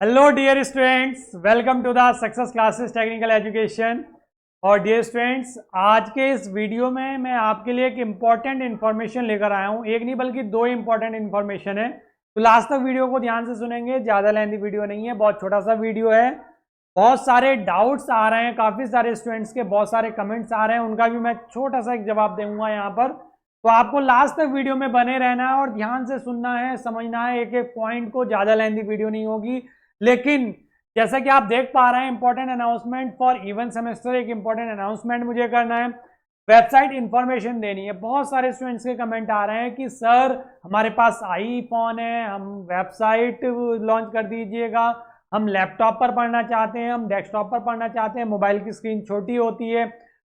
Hello dear students, welcome to the success classes technical education. और dear students, आज के इस वीडियो में मैं आपके लिए एक इम्पॉर्टेंट इन्फॉर्मेशन लेकर आया हूँ। एक नहीं बल्कि दो इम्पॉर्टेंट इन्फॉर्मेशन है, तो लास्ट तक वीडियो को ध्यान से सुनेंगे। ज़्यादा लेंथी वीडियो नहीं है, बहुत छोटा सा वीडियो है। बहुत सारे डाउट्स आ रहे हैं, काफ़ी सारे स्टूडेंट्स के बहुत सारे कमेंट्स आ रहे हैं, उनका भी मैं छोटा सा एक जवाब दूंगा यहाँ पर। तो आपको लास्ट तक वीडियो में बने रहना है और ध्यान से सुनना है, समझना है एक एक पॉइंट को। ज़्यादा लेंथी वीडियो नहीं होगी, लेकिन जैसा कि आप देख पा रहे हैं, important announcement for even semester, एक इंपॉर्टेंट अनाउंसमेंट मुझे करना है, वेबसाइट इंफॉर्मेशन देनी है। बहुत सारे स्टूडेंट्स के कमेंट आ रहे हैं कि सर हमारे पास आईफोन है, हम वेबसाइट लॉन्च कर दीजिएगा, हम लैपटॉप पर पढ़ना चाहते हैं, हम डेस्कटॉप पर पढ़ना चाहते हैं, मोबाइल की स्क्रीन छोटी होती है।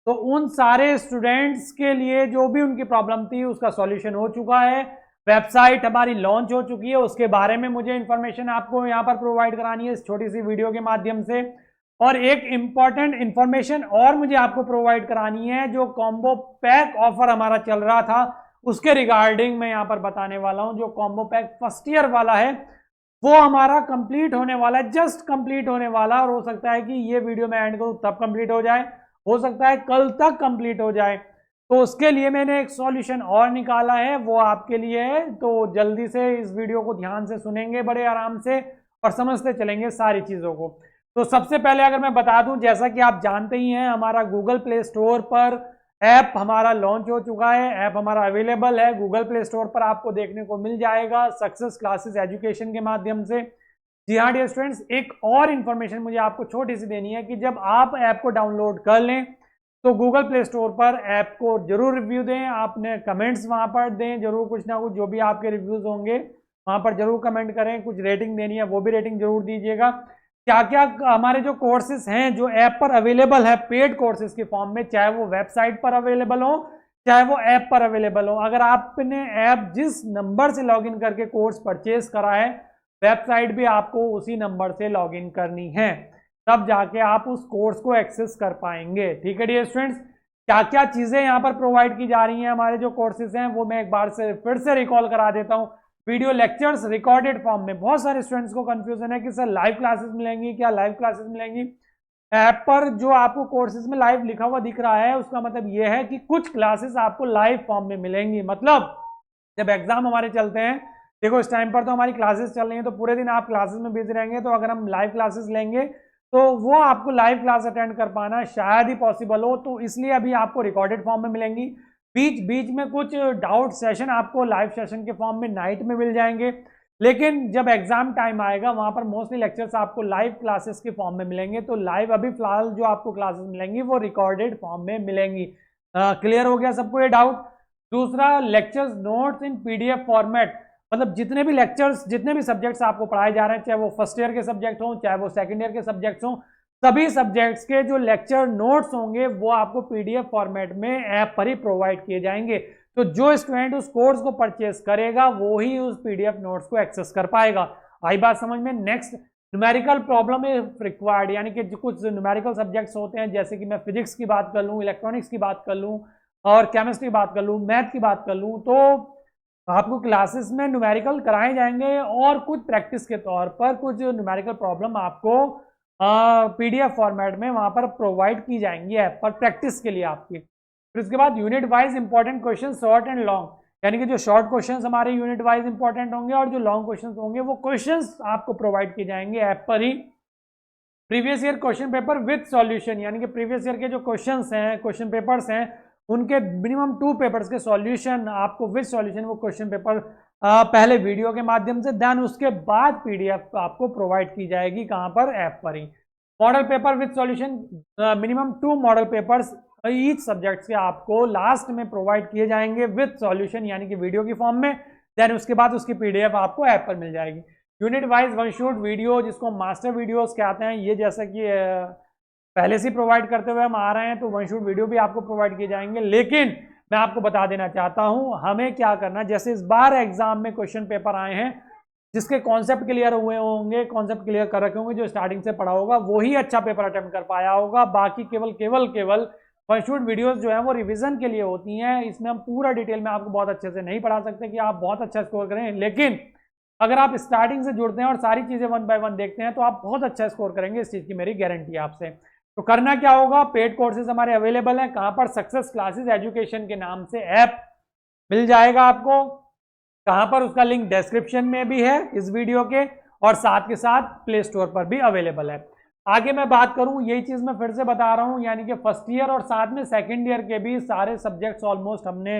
तो उन सारे स्टूडेंट्स के लिए जो भी उनकी प्रॉब्लम थी उसका सॉल्यूशन हो चुका है। वेबसाइट हमारी लॉन्च हो चुकी है, उसके बारे में मुझे इंफॉर्मेशन आपको यहाँ पर प्रोवाइड करानी है इस छोटी सी वीडियो के माध्यम से। और एक इंपॉर्टेंट इंफॉर्मेशन और मुझे आपको प्रोवाइड करानी है, जो कॉम्बो पैक ऑफर हमारा चल रहा था उसके रिगार्डिंग मैं यहाँ पर बताने वाला हूँ। जो कॉम्बो पैक फर्स्ट ईयर वाला है वो हमारा कंप्लीट होने वाला है, जस्ट कंप्लीट होने वाला। और हो सकता है कि ये वीडियो मैं एंड करूँ तब कंप्लीट हो जाए, हो सकता है कल तक कंप्लीट हो जाए। तो उसके लिए मैंने एक सॉल्यूशन और निकाला है, वो आपके लिए है। तो जल्दी से इस वीडियो को ध्यान से सुनेंगे बड़े आराम से और समझते चलेंगे सारी चीज़ों को। तो सबसे पहले अगर मैं बता दूं, जैसा कि आप जानते ही हैं, हमारा गूगल प्ले स्टोर पर ऐप हमारा लॉन्च हो चुका है। ऐप हमारा अवेलेबल है गूगल प्ले स्टोर पर, आपको देखने को मिल जाएगा सक्सेस क्लासेस एजुकेशन के माध्यम से। जी हाँ डियर स्टूडेंट्स, एक और इन्फॉर्मेशन मुझे आपको छोटी सी देनी है कि जब आप ऐप को डाउनलोड कर लें तो गूगल प्ले स्टोर पर ऐप को जरूर रिव्यू दें, आपने कमेंट्स वहां पर दें जरूर, कुछ ना कुछ जो भी आपके रिव्यूज होंगे वहां पर जरूर कमेंट करें। कुछ रेटिंग देनी है वो भी रेटिंग जरूर दीजिएगा। क्या क्या हमारे जो कोर्सेज हैं जो ऐप पर अवेलेबल है पेड कोर्सेज के फॉर्म में, चाहे वो वेबसाइट पर अवेलेबल हो चाहे वो ऐप पर अवेलेबल हो, अगर आपने ऐप जिस नंबर से लॉगिन करके कोर्स परचेज करा है, वेबसाइट भी आपको उसी नंबर से लॉगिन करनी है, तब जाके आप उस कोर्स को एक्सेस कर पाएंगे। ठीक है डियर स्टूडेंट्स, क्या क्या चीजें यहाँ पर प्रोवाइड की जा रही हैं, हमारे जो कोर्सेज हैं वो मैं एक बार से फिर से रिकॉल करा देता हूँ। वीडियो लेक्चर्स रिकॉर्डेड फॉर्म में। बहुत सारे स्टूडेंट्स को कंफ्यूजन है कि सर लाइव क्लासेस मिलेंगी क्या, लाइव क्लासेस मिलेंगी। ऐप पर जो आपको कोर्सेज में लाइव लिखा हुआ दिख रहा है उसका मतलब यह है कि कुछ क्लासेस आपको लाइव फॉर्म में मिलेंगी। मतलब जब एग्जाम हमारे चलते हैं, देखो इस टाइम पर तो हमारी क्लासेस चल रही हैं तो पूरे दिन आप क्लासेस में बिजी रहेंगे, तो अगर हम लाइव क्लासेस लेंगे तो वो आपको लाइव क्लास अटेंड कर पाना शायद ही पॉसिबल हो, तो इसलिए अभी आपको रिकॉर्डेड फॉर्म में मिलेंगी। बीच बीच में कुछ डाउट सेशन आपको लाइव सेशन के फॉर्म में नाइट में मिल जाएंगे, लेकिन जब एग्जाम टाइम आएगा वहां पर मोस्टली लेक्चर्स आपको लाइव क्लासेस के फॉर्म में मिलेंगे। तो लाइव अभी फिलहाल जो आपको क्लासेस मिलेंगी वो रिकॉर्डेड फॉर्म में मिलेंगी। क्लियर हो गया सबको ये डाउट? दूसरा, लेक्चर्स नोट्स इन पीडीएफ फॉर्मेट। मतलब जितने भी लेक्चर्स, जितने भी सब्जेक्ट्स आपको पढ़ाए जा रहे हैं, चाहे वो फर्स्ट ईयर के सब्जेक्ट हों चाहे वो सेकंड ईयर के सब्जेक्ट्स हों, सभी सब्जेक्ट्स के जो लेक्चर नोट्स होंगे वो आपको पीडीएफ फॉर्मेट में ऐप पर ही प्रोवाइड किए जाएंगे। तो जो स्टूडेंट उस कोर्स को परचेस करेगा वो ही उस पीडीएफ नोट्स को एक्सेस कर पाएगा। आई बात समझ में? Next, numerical problem is required, यानी कि कुछ न्यूमेरिकल सब्जेक्ट्स होते हैं, जैसे कि मैं फिजिक्स की बात कर लूँ, इलेक्ट्रॉनिक्स की बात कर लूँ और केमिस्ट्री की बात कर लूँ, मैथ की बात कर लूँ, तो आपको क्लासेस में न्यूमेरिकल कराए जाएंगे और कुछ प्रैक्टिस के तौर पर कुछ न्यूमेरिकल प्रॉब्लम आपको पीडीएफ फॉर्मेट में वहां पर प्रोवाइड की जाएंगी ऐप पर प्रैक्टिस के लिए आपकी। फिर उसके बाद unit wise important question short and long, यानी कि जो शॉर्ट क्वेश्चंस हमारे यूनिट वाइज इंपॉर्टेंट होंगे और जो लॉन्ग क्वेश्चंस होंगे वो क्वेश्चंस आपको प्रोवाइड किए जाएंगे ऐप पर ही। Previous year question paper with solution, यानी कि प्रीवियस ईयर के जो क्वेश्चंस हैं, क्वेश्चन पेपर्स हैं, उनके मिनिमम 2 पेपर्स के सॉल्यूशन आपको विद सॉल्यूशन, वो क्वेश्चन पेपर पहले वीडियो के माध्यम से, देन उसके बाद पीडीएफ आपको प्रोवाइड की जाएगी कहां पर, ऐप पर ही। Model paper with solution, minimum 2 model papers each subjects के आपको लास्ट में प्रोवाइड किए जाएंगे विद सॉल्यूशन, यानी कि वीडियो की फॉर्म में, देन उसके बाद उसकी पीडीएफ आपको ऐप पर मिल जाएगी। Unit wise one shot video, जिसको मास्टर वीडियोस कहते हैं, ये जैसा कि पहले से प्रोवाइड करते हुए हम आ रहे हैं, तो वन शॉट वीडियो भी आपको प्रोवाइड किए जाएंगे। लेकिन मैं आपको बता देना चाहता हूं हमें क्या करना, जैसे इस बार एग्जाम में क्वेश्चन पेपर आए हैं जिसके कॉन्सेप्ट क्लियर हुए होंगे, कॉन्सेप्ट क्लियर कर रखे होंगे, जो स्टार्टिंग से पढ़ा होगा वही अच्छा पेपर अटेम्प्ट कर पाया होगा। बाकी केवल केवल केवल वन शॉट वीडियोस जो है वो रिवीजन के लिए होती हैं, इसमें हम पूरा डिटेल में आपको बहुत अच्छे से नहीं पढ़ा सकते कि आप बहुत अच्छा स्कोर करें, लेकिन अगर आप स्टार्टिंग से जुड़ते हैं और सारी चीजें 1 बाय 1 देखते हैं तो आप बहुत अच्छा स्कोर करेंगे, इस चीज की मेरी गारंटी है आपसे। तो करना क्या होगा, पेड कोर्सेज हमारे अवेलेबल हैं, कहां पर, सक्सेस क्लासेस एजुकेशन के नाम से ऐप मिल जाएगा आपको, कहां पर, उसका लिंक डिस्क्रिप्शन में भी है इस वीडियो के, और साथ के साथ प्ले स्टोर पर भी अवेलेबल है। आगे मैं बात करूं, यही चीज मैं फिर से बता रहा हूं, यानी कि फर्स्ट ईयर और साथ में सेकंड ईयर के भी सारे सब्जेक्ट्स ऑलमोस्ट हमने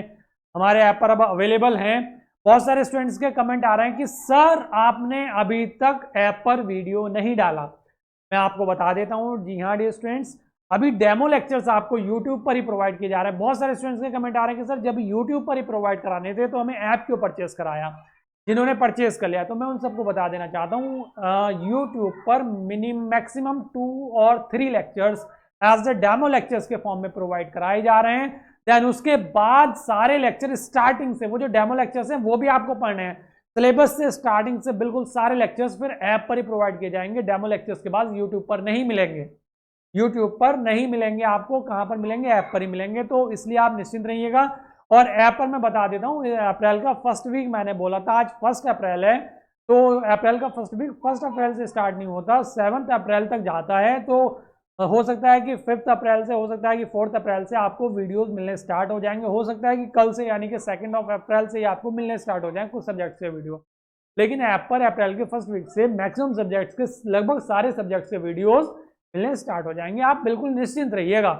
हमारे ऐप पर अब अवेलेबल हैं। बहुत सारे स्टूडेंट्स के कमेंट आ रहे हैं कि सर आपने अभी तक ऐप पर वीडियो नहीं डाला। मैं आपको बता देता हूं, जी हाँ डियर स्टूडेंट्स, अभी डेमो लेक्चर्स आपको यूट्यूब पर ही प्रोवाइड किए जा रहे हैं। बहुत सारे स्टूडेंट्स के कमेंट आ रहे हैं कि सर जब यूट्यूब पर ही प्रोवाइड कराने थे तो हमें ऐप क्यों परचेस कराया। जिन्होंने परचेस कर लिया तो मैं उन सबको बता देना चाहता हूँ, यूट्यूब पर मैक्सिमम 2 और 3 lectures as the demo lectures के फॉर्म में प्रोवाइड कराए जा रहे हैं। देन उसके बाद सारे लेक्चर स्टार्टिंग से, वो जो डेमो लेक्चर्स हैं वो भी आपको पढ़ने हैं, सिलेबस से स्टार्टिंग से बिल्कुल सारे लेक्चर्स फिर ऐप पर ही प्रोवाइड किए जाएंगे। डेमो लेक्चर्स के बाद यूट्यूब पर नहीं मिलेंगे, यूट्यूब पर नहीं मिलेंगे आपको, कहां पर मिलेंगे, ऐप पर ही मिलेंगे। तो इसलिए आप निश्चिंत रहिएगा। और ऐप पर मैं बता देता हूं, अप्रैल का फर्स्ट वीक मैंने बोला था, आज 1 अप्रैल है, तो अप्रैल का फर्स्ट वीक 1 अप्रैल से स्टार्ट नहीं होता, 7 अप्रैल तक जाता है। तो हो सकता है कि 5 अप्रैल से, हो सकता है कि 4 अप्रैल से आपको वीडियोस मिलने स्टार्ट हो जाएंगे, हो सकता है कि कल से यानी कि 2 अप्रैल से ही आपको मिलने स्टार्ट हो जाएंगे कुछ सब्जेक्ट के वीडियो। लेकिन ऐप पर अप्रैल के फर्स्ट वीक से मैक्सिमम सब्जेक्ट्स के, लगभग सारे सब्जेक्ट्स के वीडियोस मिलने स्टार्ट हो जाएंगे, आप बिल्कुल निश्चिंत रहिएगा।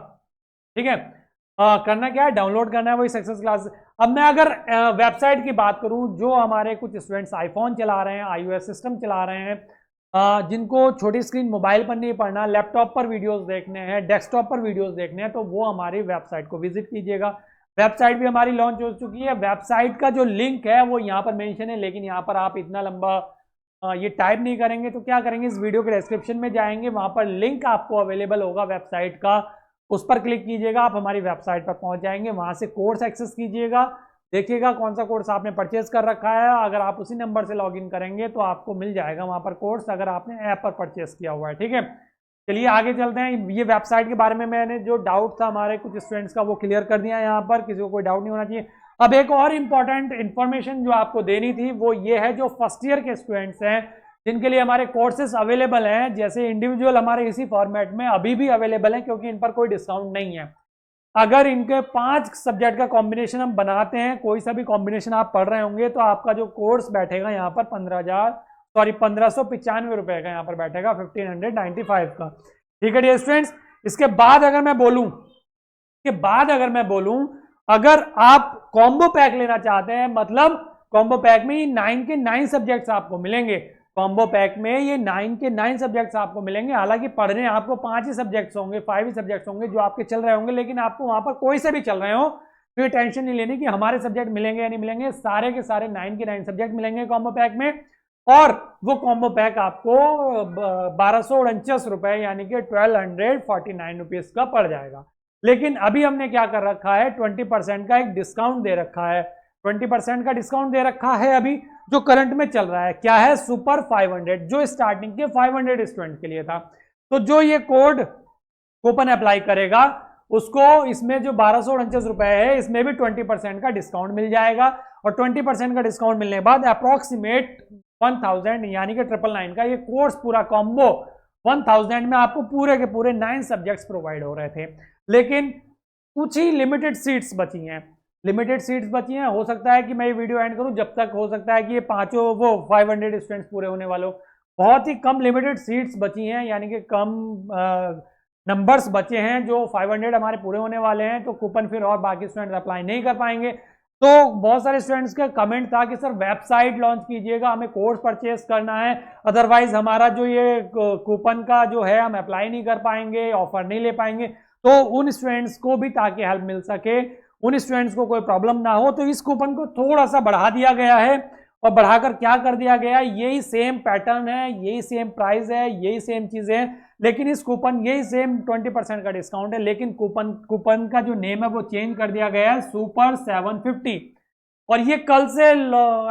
ठीक है, करना क्या है, डाउनलोड करना है वही सक्सेस क्लास। अब मैं अगर वेबसाइट की बात करूं, जो हमारे कुछ स्टूडेंट्स आईफोन चला रहे हैं, iOS सिस्टम चला रहे हैं, जिनको छोटी स्क्रीन मोबाइल पर नहीं पढ़ना, लैपटॉप पर वीडियोस देखने हैं, डेस्कटॉप पर वीडियोस देखने हैं, तो वो हमारी वेबसाइट को विजिट कीजिएगा। वेबसाइट भी हमारी लॉन्च हो चुकी है। वेबसाइट का जो लिंक है वो यहाँ पर मेंशन है, लेकिन यहाँ पर आप इतना लंबा ये टाइप नहीं करेंगे, तो क्या करेंगे, इस वीडियो के डिस्क्रिप्शन में जाएंगे, वहां पर लिंक आपको अवेलेबल होगा वेबसाइट का, उस पर क्लिक कीजिएगा, आप हमारी वेबसाइट पर पहुंच जाएंगे, वहां से कोर्स एक्सेस कीजिएगा, देखिएगा कौन सा कोर्स आपने परचेज कर रखा है। अगर आप उसी नंबर से लॉगिन करेंगे तो आपको मिल जाएगा वहां पर कोर्स, अगर आपने ऐप पर परचेज किया हुआ है। ठीक है, चलिए आगे चलते हैं। ये वेबसाइट के बारे में मैंने जो डाउट था हमारे कुछ स्टूडेंट्स का वो क्लियर कर दिया है, यहाँ पर किसी को कोई डाउट नहीं होना चाहिए। अब एक और इंपॉर्टेंट इंफॉर्मेशन जो आपको देनी थी वो ये है, जो फर्स्ट ईयर के स्टूडेंट्स हैं जिनके लिए हमारे कोर्सेज अवेलेबल हैं, जैसे इंडिविजुअल हमारे इसी फॉर्मेट में अभी भी अवेलेबल हैं, क्योंकि इन पर कोई डिस्काउंट नहीं है। अगर इनके 5 सब्जेक्ट का कॉम्बिनेशन हम बनाते हैं, कोई सा भी कॉम्बिनेशन आप पढ़ रहे होंगे, तो आपका जो कोर्स बैठेगा यहाँ पर 1595 रुपए का यहाँ पर बैठेगा, 1595 का। ठीक है डियर स्टूडेंट्स, इसके बाद अगर मैं बोलूं, अगर आप कॉम्बो पैक लेना चाहते हैं, मतलब कॉम्बो पैक में 9 के 9 सब्जेक्ट्स आपको मिलेंगे, कॉम्बो पैक में ये 9 के 9 सब्जेक्ट्स आपको मिलेंगे। हालांकि पढ़ने आपको 5 ही सब्जेक्ट्स होंगे, 5 ही सब्जेक्ट्स होंगे जो आपके चल रहे होंगे, लेकिन आपको वहां पर कोई से भी चल रहे हो तो ये टेंशन नहीं लेनी कि हमारे सब्जेक्ट मिलेंगे या नहीं मिलेंगे, सारे के सारे 9 के 9 सब्जेक्ट मिलेंगे कॉम्बो पैक में। और वो कॉम्बो पैक आपको 1249 रुपए यानी कि 1249 रुपीज का पड़ जाएगा। लेकिन अभी हमने क्या कर रखा है, 20% का एक डिस्काउंट दे रखा है, 20% का डिस्काउंट दे रखा है अभी जो करंट में चल रहा है। क्या है, सुपर 500, जो स्टार्टिंग के 500 स्टूडेंट के लिए था। तो जो ये कोड कूपन अप्लाई करेगा उसको इसमें जो 1249 रुपए है, इसमें भी 20% का डिस्काउंट मिल जाएगा। और 20% का डिस्काउंट मिलने के बाद अप्रोक्सीमेट 1000 यानी कि 999 का ये कोर्स पूरा कॉम्बो 1000 में आपको पूरे के पूरे 9 सब्जेक्ट्स प्रोवाइड हो रहे थे। लेकिन कुछ ही लिमिटेड सीट्स बची हैं, हो सकता है कि मैं ये वीडियो एंड करूं जब तक, हो सकता है कि ये पांचों वो 500 स्टूडेंट्स पूरे होने वालों, बहुत ही कम लिमिटेड सीट्स बची हैं, यानी कि कम नंबर्स बचे हैं जो 500 हमारे पूरे होने वाले हैं। तो कूपन फिर और बाकी स्टूडेंट्स अप्लाई नहीं कर पाएंगे। तो बहुत सारे स्टूडेंट्स का कमेंट था कि सर वेबसाइट लॉन्च कीजिएगा, हमें कोर्स परचेस करना है, अदरवाइज हमारा जो ये कूपन का जो है हम अप्लाई नहीं कर पाएंगे, ऑफर नहीं ले पाएंगे। तो उन स्टूडेंट्स को भी ताकि हेल्प मिल सके, उन स्टूडेंट्स को कोई प्रॉब्लम ना हो, तो इस कूपन को थोड़ा सा बढ़ा दिया गया है। और बढ़ाकर क्या कर दिया गया है, यही सेम पैटर्न है, यही सेम प्राइस है, यही सेम चीजें हैं, लेकिन इस कूपन यही सेम 20% का डिस्काउंट है, लेकिन कूपन का जो नेम है वो चेंज कर दिया गया है, सुपर 750। और ये कल से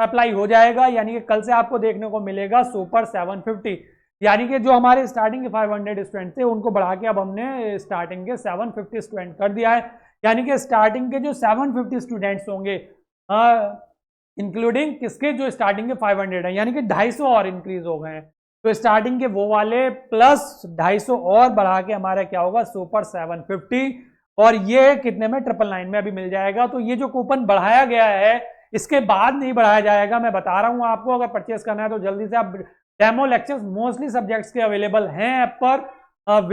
अप्लाई हो जाएगा, यानी कि कल से आपको देखने को मिलेगा सुपर 750। यानी कि जो हमारे स्टार्टिंग के 500 स्टूडेंट थे उनको बढ़ा के अब हमने स्टार्टिंग के 750 स्टूडेंट कर दिया है। यानी कि स्टार्टिंग के जो 750 स्टूडेंट्स होंगे, इंक्लूडिंग किसके, जो स्टार्टिंग के 500 है, यानी कि 250 और इंक्रीज हो गए हैं। तो स्टार्टिंग के वो वाले प्लस 250 और बढ़ा के हमारा क्या होगा, सुपर 750, और ये कितने में, 999 में अभी मिल जाएगा। तो ये जो कूपन बढ़ाया गया है इसके बाद नहीं बढ़ाया जाएगा, मैं बता रहा हूं आपको। अगर परचेस करना है तो जल्दी से आप, डेमो लेक्चर्स मोस्टली सब्जेक्ट्स के अवेलेबल हैं ऐप पर,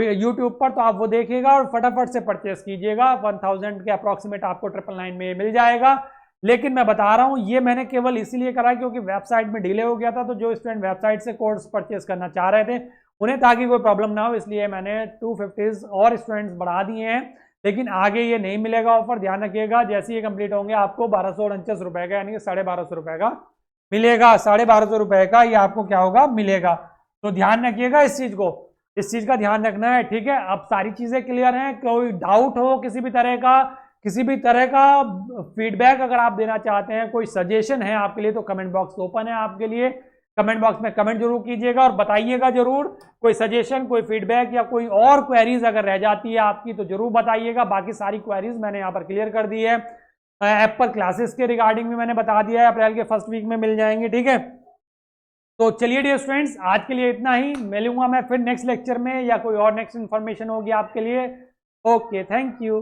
यूट्यूब पर, तो आप वो देखिएगा और फटाफट से परचेस कीजिएगा। 1000 के अप्रॉक्सीमेट आपको 999 में मिल जाएगा। लेकिन मैं बता रहा हूं ये मैंने केवल इसीलिए करा क्योंकि वेबसाइट में डिले हो गया था, तो जो स्टूडेंट वेबसाइट से कोर्स परचेस करना चाह रहे थे उन्हें ताकि कोई प्रॉब्लम ना हो, इसलिए मैंने 250 और स्टूडेंट्स बढ़ा दिए हैं। लेकिन आगे ये नहीं मिलेगा ऑफर, ध्यान रखिएगा। जैसे ये कंप्लीट होंगे आपको 1249 रुपए का, यानी कि 1250 रुपए का मिलेगा। 1250 रुपए का ये आपको क्या होगा, मिलेगा। तो ध्यान रखिएगा इस चीज को, इस चीज का ध्यान रखना है, ठीक है। अब सारी चीजें क्लियर हैं। कोई डाउट हो किसी भी तरह का फीडबैक अगर आप देना चाहते हैं, कोई सजेशन है आपके लिए, तो कमेंट बॉक्स ओपन है आपके लिए। कमेंट बॉक्स में कमेंट जरूर कीजिएगा और बताइएगा जरूर कोई सजेशन, कोई फीडबैक या कोई और क्वेरीज अगर रह जाती है आपकी तो जरूर बताइएगा। बाकी सारी क्वेरीज मैंने यहाँ पर क्लियर कर दी है। ऐप पर क्लासेस के रिगार्डिंग भी मैंने बता दिया है, अप्रैल के फर्स्ट वीक में मिल जाएंगे, ठीक है। तो चलिए डियर स्टूडेंट्स, आज के लिए इतना ही। मिलूंगा मैं फिर नेक्स्ट लेक्चर में या कोई और नेक्स्ट इन्फॉर्मेशन होगी आपके लिए। Okay, thank you.